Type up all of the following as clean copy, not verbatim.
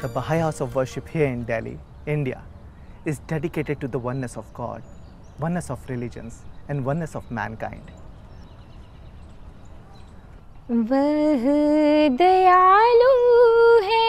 The Bahá'í house of worship here in Delhi, India, is dedicated to the oneness of God, oneness of religions, and oneness of mankind. वह दयालु है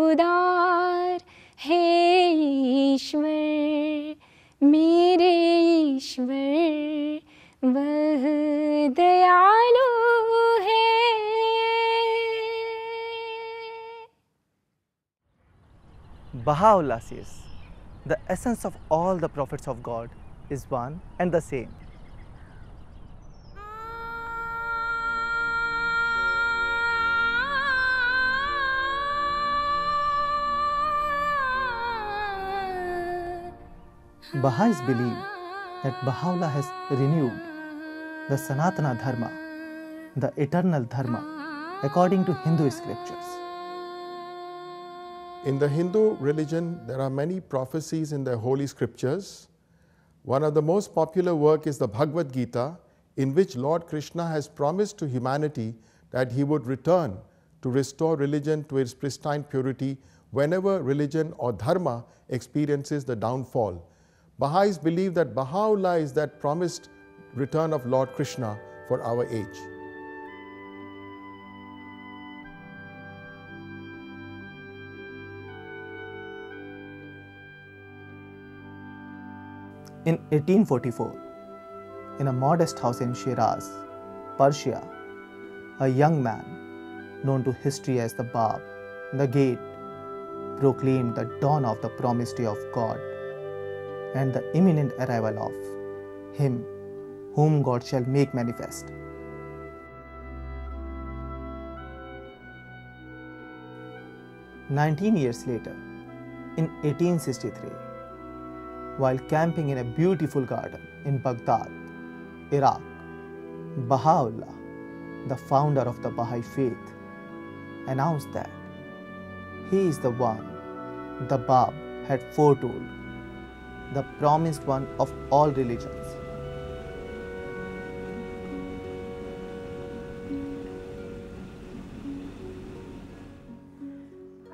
उदार है ईश्वर मेरे ईश्वर वह दयालु है. Baha'u'lláh says, the essence of all the prophets of God is one and the same. Baha'is believe that Baha'u'lláh has renewed the Sanatana Dharma, the eternal Dharma, according to Hindu scriptures. In the Hindu religion, there are many prophecies in their holy scriptures. One of the most popular work is the Bhagavad Gita, in which Lord Krishna has promised to humanity that he would return to restore religion to its pristine purity whenever religion or dharma experiences the downfall. Baha'is believe that Baha'u'lláh is that promised return of Lord Krishna for our age. In 1844, in a modest house in Shiraz, Persia, a young man, known to history as the Bab, the Gate, proclaimed the dawn of the promised day of God and the imminent arrival of Him whom God shall make manifest. "19 years later, in 1863, while camping in a beautiful garden in Baghdad, Iraq, Baha'u'lláh, the founder of the Baha'i faith, announced that he is the one the Bab had foretold, the promised one of all religions.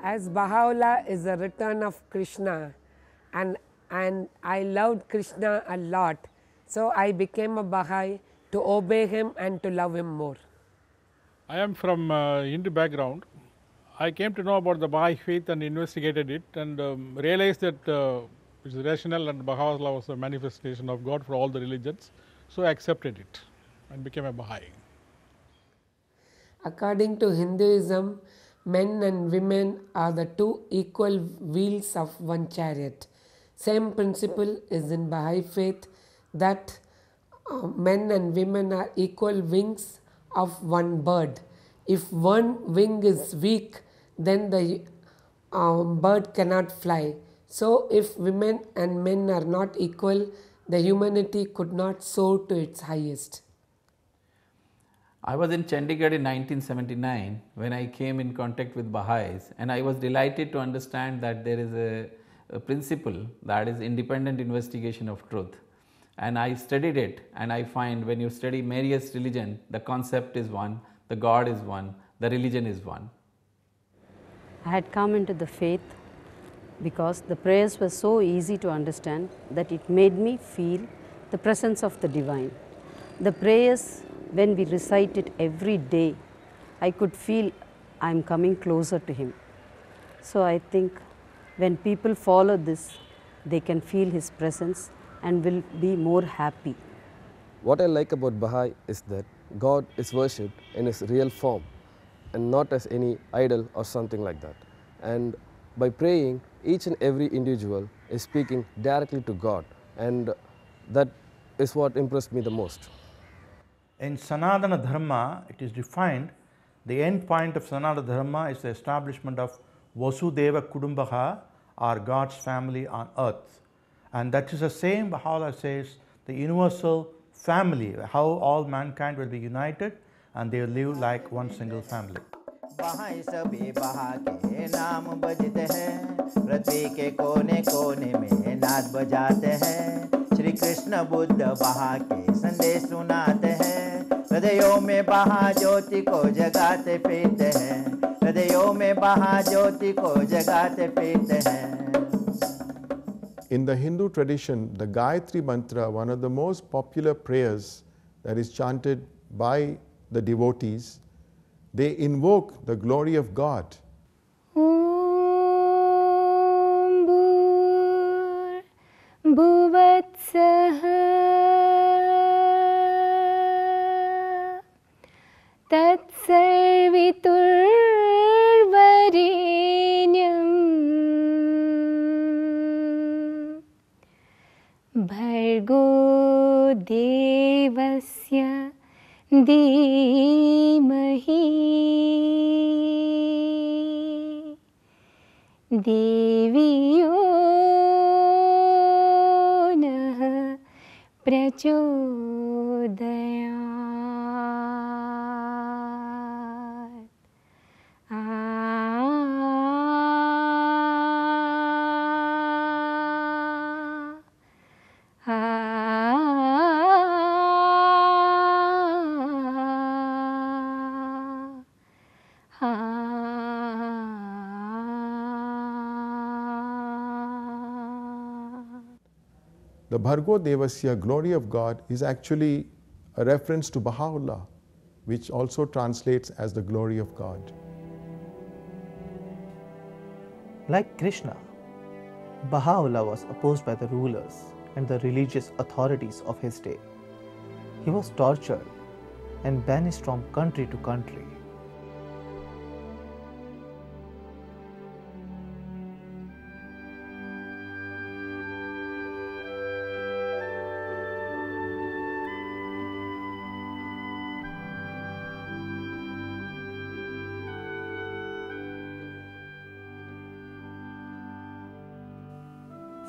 As Bahá'u'lláh is the return of Krishna, and I loved Krishna a lot, so I became a Baha'i to obey him and to love him more. I am from Hindu background. I came to know about the Baha'i faith and investigated it and realized that it's rational and Baha'u'lláh was a manifestation of God for all the religions. So I accepted it and became a Baha'i. According to Hinduism, men and women are the two equal wheels of one chariot. Same principle is in Baha'i faith, that men and women are equal wings of one bird. If one wing is weak, then the bird cannot fly. So if women and men are not equal, the humanity could not soar to its highest. I was in Chandigarh in 1979 when I came in contact with Baha'is, and I was delighted to understand that there is a principle that is independent investigation of truth. And I studied it, and I find when you study various religion, the concept is one, the God is one, the religion is one. I had come into the faith because the prayers were so easy to understand that it made me feel the presence of the divine. The prayers, when we recite it every day, I could feel I am coming closer to Him. So I think when people follow this, they can feel His presence and will be more happy. What I like about Baha'i is that God is worshipped in His real form and not as any idol or something like that. And by praying, each and every individual is speaking directly to God, and that is what impressed me the most. In Sanatana Dharma, it is defined, the end point of Sanatana Dharma is the establishment of Vasudeva Kudumbaha, or God's family on earth. And that is the same Baha'u'lláh says, the universal family, how all mankind will be united and they will live like one single family. बाहाई सभी बहा के नाम बजते हैं, पृथ्वी के कोने कोने में नाद बजाते हैं, श्री कृष्ण बुद्ध बहा के संदेश सुनाते हैं, हृदयों में बहा ज्योति को जगाते फिरते हैं, हृदयों में बहा ज्योति को जगाते फिरते हैं। In the Hindu tradition, the Gayatri mantra, one of the most popular prayers that is chanted by the devotees, they invoke the glory of God. Om Bhuvatsah Tatsarviturvarenyam Bhargo Devasya Dhimahi Deviyo Nah Prachodayat. The Bhargo Devasya, glory of God, is actually a reference to Baha'u'llah, which also translates as the glory of God. Like Krishna, Baha'u'llah was opposed by the rulers and the religious authorities of his day. He was tortured and banished from country to country.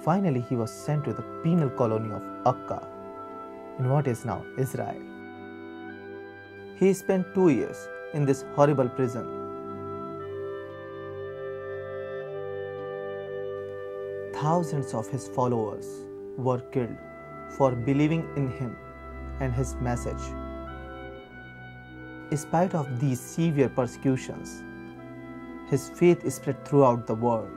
Finally, he was sent to the penal colony of Akka in what is now Israel. He spent 2 years in this horrible prison. Thousands of his followers were killed for believing in him and his message. In spite of these severe persecutions, his faith spread throughout the world.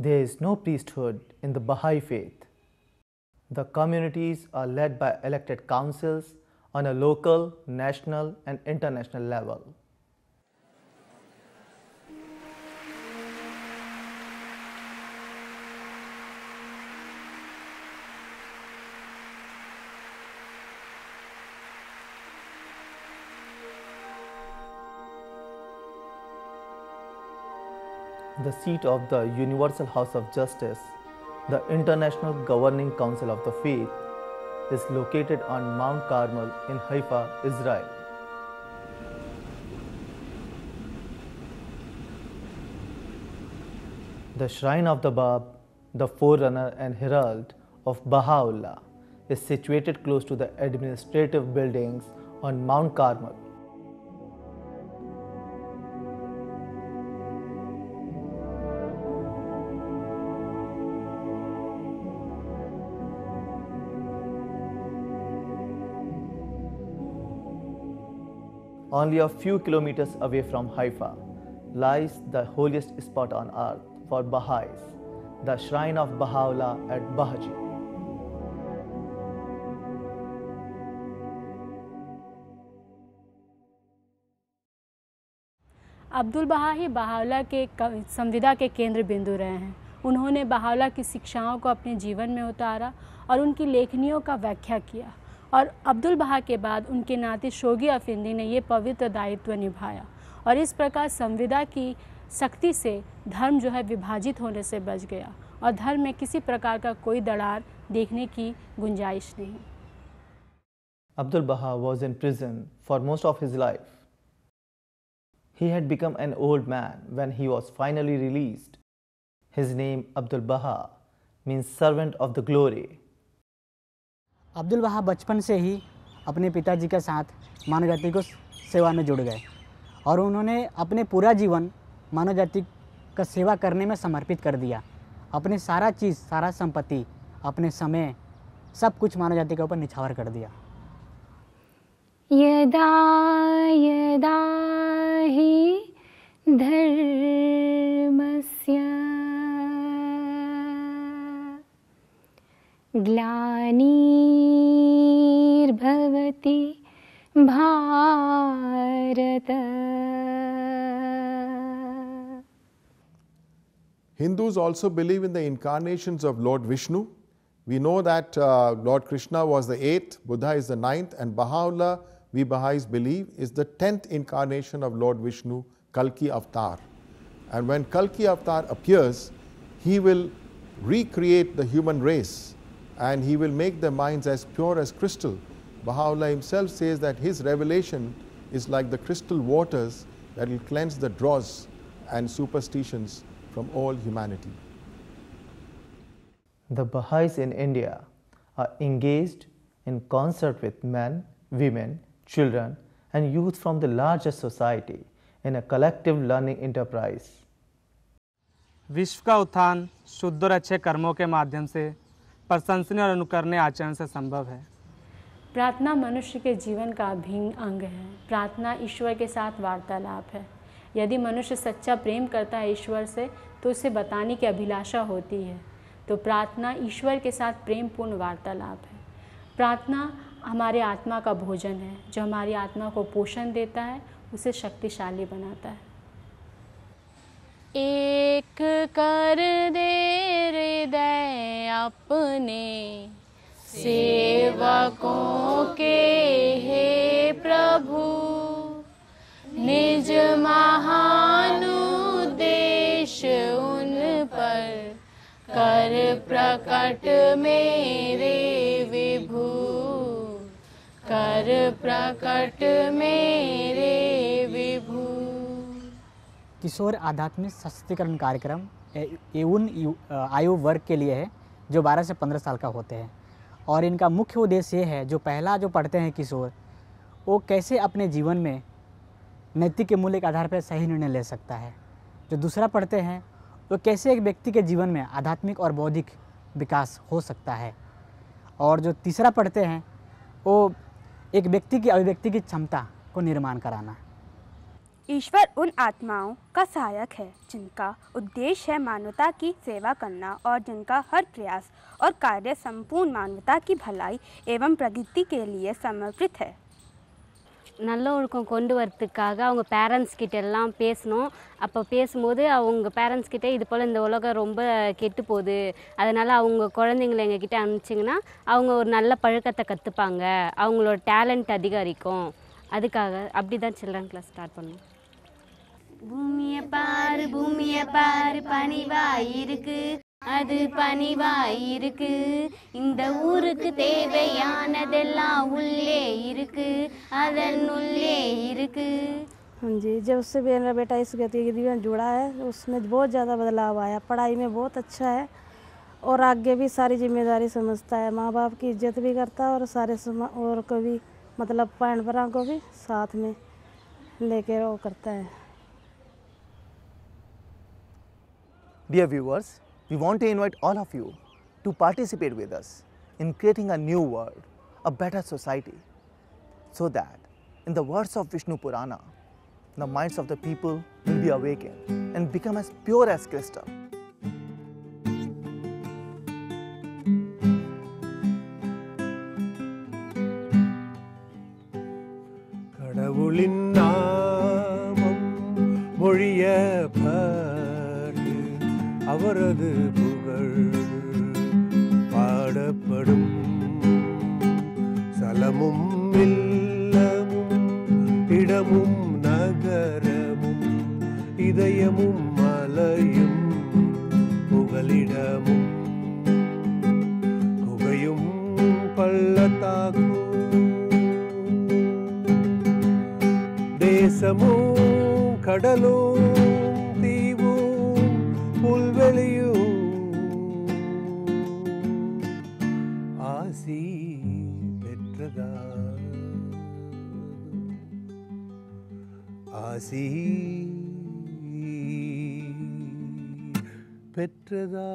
There is no priesthood in the Baha'i faith. The communities are led by elected councils on a local, national, and international level. The seat of the Universal House of Justice, the International Governing Council of the Faith, is located on Mount Carmel in Haifa, Israel. The Shrine of the Bab, the forerunner and herald of Baha'u'lláh, is situated close to the administrative buildings on Mount Carmel. Only a few kilometers away from Haifa lies the holiest spot on earth for Baha'is, the Shrine of Baha'u'lláh at Bahá'í. Abdul बहा ही Bahaullah के संविदा के केंद्र बिंदु रहे हैं। उन्होंने Bahaullah की शिक्षाओं को अपने जीवन में उतारा और उनकी लेखनियों का व्याख्या किया। और अब्दुल बहा के बाद उनके नाती शोगी ऑफ इंडिया ने ये पवित्र दायित्व निभाया और इस प्रकार संविदा की शक्ति से धर्म जो है विभाजित होने से बच गया और धर्म में किसी प्रकार का कोई दरार देखने की गुंजाइश नहीं। Abdul Baha was in prison for most of his life. He had become an old man when he was finally released. His name Abdul Baha means servant of the glory. Abdul बहा बचपन से ही अपने पिताजी के साथ मानव जाति को सेवा में जुड़ गए और उन्होंने अपने पूरा जीवन मानव जाति का सेवा करने में समर्पित कर दिया। अपने सारा चीज़, सारा संपत्ति, अपने समय, सब कुछ मानव जाति के ऊपर निछावर कर दिया। यदा यदा हि धर्मस्य ग्लानिर्भवति Bharat. Hindus also believe in the incarnations of Lord Vishnu. We know that Lord Krishna was the 8th, Buddha is the 9th, and Bahá'u'lláh, we Baha'is believe, is the 10th incarnation of Lord Vishnu, Kalki Avatar. And when Kalki Avatar appears, he will recreate the human race and he will make their minds as pure as crystal. Baha'u'lláh himself says that his revelation is like the crystal waters that will cleanse the dross and superstitions from all humanity. The Bahá'ís in India are engaged in concert with men, women, children and youth from the larger society in a collective learning enterprise. विश्व का उत्थान शुद्ध और अच्छे कर्मों के माध्यम से प्रशंसनीय और अनुकरणीय आचरण से संभव है। प्रार्थना मनुष्य के जीवन का अभिन्न अंग है। प्रार्थना ईश्वर के साथ वार्तालाप है। यदि मनुष्य सच्चा प्रेम करता है ईश्वर से तो उसे बताने की अभिलाषा होती है। तो प्रार्थना ईश्वर के साथ प्रेमपूर्ण वार्तालाप है। प्रार्थना हमारे आत्मा का भोजन है जो हमारी आत्मा को पोषण देता है, उसे शक्तिशाली बनाता है। एक कर दे हृदय अपने सेवकों के हे प्रभु, निज महान उद्देश्य उन पर कर प्रकट मेरे विभु, कर प्रकट मेरे विभु। किशोर आध्यात्मिक सशक्तिकरण कार्यक्रम ये उन आयु वर्ग के लिए है जो 12 से 15 साल का होते हैं और इनका मुख्य उद्देश्य ये है, जो पहला जो पढ़ते हैं किशोर, वो कैसे अपने जीवन में नैतिक के मूल्य के आधार पर सही निर्णय ले सकता है। जो दूसरा पढ़ते हैं वो कैसे एक व्यक्ति के जीवन में आध्यात्मिक और बौद्धिक विकास हो सकता है। और जो तीसरा पढ़ते हैं वो एक व्यक्ति की अभिव्यक्ति की क्षमता को निर्माण कराना। ईश्वर उन आत्माओं का सहायक है जिनका उद्देश्य है मानवता की सेवा करना और जिनका हर प्रयास और कार्य संपूर्ण मानवता की भलाई एवं प्रगति के लिए समर्पित है। நல்ல ஒழுக்கம் கொண்டு வரதுக்காக அவங்க பேரண்ட்ஸ் கிட்ட எல்லாம் பேசணும். அப்போ பேசும்போது அவங்க பேரண்ட்ஸ் கிட்ட இது போல் இந்த உலகம் ரொம்ப கெட்டு போகுது, அதனால் அவங்க குழந்தைங்களை எங்ககிட்ட அனுப்பிச்சிங்கன்னா அவங்க ஒரு நல்ல பழக்கத்தை கற்றுப்பாங்க, அவங்களோட டேலண்ட் அதிகரிக்கும். அதுக்காக அப்படி தான் சில்ட்ரன் கிளாஸ் ஸ்டார்ட் பண்ணுவோம். பூமியை பாரு பனிவாயிருக்கு, அது பனிவாயிருக்கு, இந்த ஊருக்கு தேவையானதெல்லாம் உள்ளே இருக்கு, அதன் உள்ளே இருக்கு। हाँ जी, जब से मेरा बेटा इस गतिविधि में जुड़ा है उसमें बहुत ज़्यादा बदलाव आया। पढ़ाई में बहुत अच्छा है और आगे भी सारी जिम्मेदारी समझता है, माँ बाप की इज्जत भी करता है और सारे और को भी मतलब भैन भरा को भी साथ में लेकर वो करता है। Dear viewers, we want to invite all of you to participate with us in creating a new world, a better society, so that, in the words of Vishnu Purana, the minds of the people will be awakened and become as pure as crystal. கடவுளின் நாமம் மொழிய பாரு, அவரது புகழ் பாடப்படும், சல வளமும் இல்லமும் இடமும் நகரமும் இதயமும் மலையும் புகலிடமும் குகையும் பள்ளத்தாக்கும் தேசமும் கடலும் தீவும் புல்வெளியும் ஆசி பெற்றதா ஆசி பெற்றதா